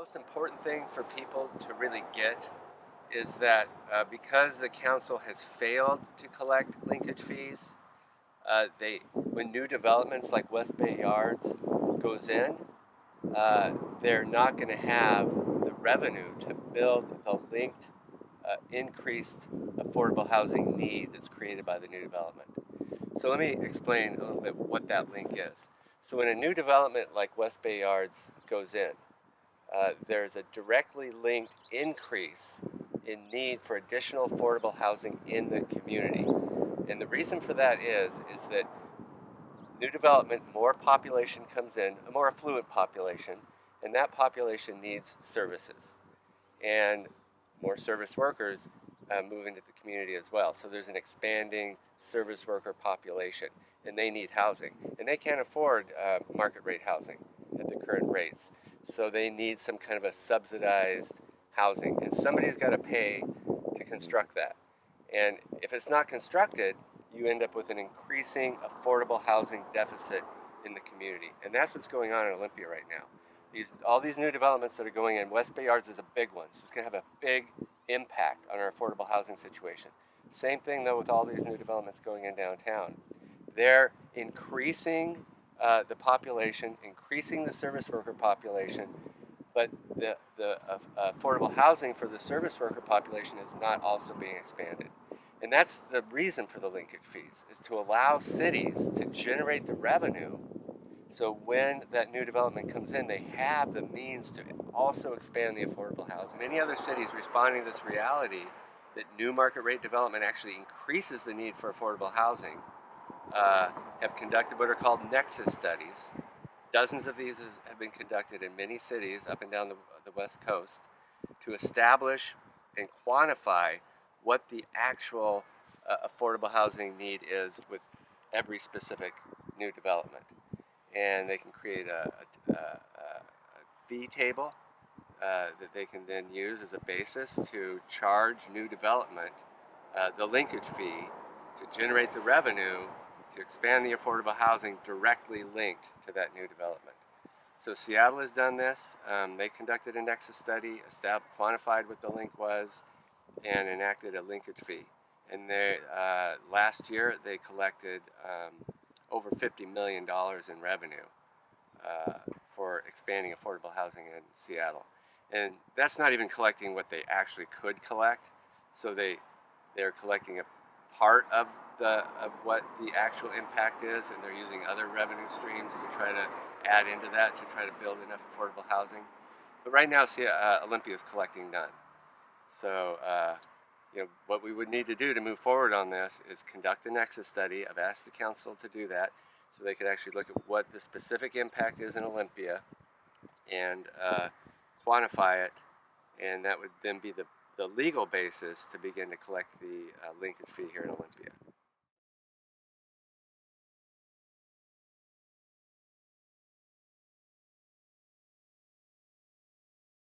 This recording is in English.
most important thing for people to really get is that because the council has failed to collect linkage fees, when new developments like West Bay Yards goes in, they're not going to have the revenue to build the linked, increased affordable housing need that's created by the new development. So let me explain a little bit what that link is. So when a new development like West Bay Yards goes in, there's a directly linked increase in need for additional affordable housing in the community. And the reason for that is that new development, more population comes in, a more affluent population, and that population needs services. And more service workers move into the community as well. So there's an expanding service worker population, and they need housing. And they can't afford market rate housing at the current rates. So they need some kind of a subsidized housing, and somebody's got to pay to construct that. And if it's not constructed, you end up with an increasing affordable housing deficit in the community. And that's what's going on in Olympia right now. All these new developments that are going in, West Bay Yards is a big one, so it's going to have a big impact on our affordable housing situation. Same thing though with all these new developments going in downtown. They're increasing the population, increasing the service worker population, but the affordable housing for the service worker population is not also being expanded. And that's the reason for the linkage fees, is to allow cities to generate the revenue so when that new development comes in, they have the means to also expand the affordable housing. Many other cities responding to this reality that new market rate development actually increases the need for affordable housing have conducted what are called nexus studies. Dozens of these have been conducted in many cities up and down the West Coast to establish and quantify what the actual affordable housing need is with every specific new development. And they can create a fee table that they can then use as a basis to charge new development the linkage fee to generate the revenue to expand the affordable housing directly linked to that new development. So Seattle has done this. They conducted a nexus study, quantified what the link was, and enacted a linkage fee. And last year they collected over $50 million in revenue for expanding affordable housing in Seattle. And that's not even collecting what they actually could collect. So they're collecting a part of what the actual impact is, and they're using other revenue streams to try to add into that to try to build enough affordable housing. But right now, Olympia is collecting none. So what we would need to do to move forward on this is conduct a nexus study. I've asked the council to do that so they could actually look at what the specific impact is in Olympia and quantify it, and that would then be the legal basis to begin to collect the linkage fee here in Olympia.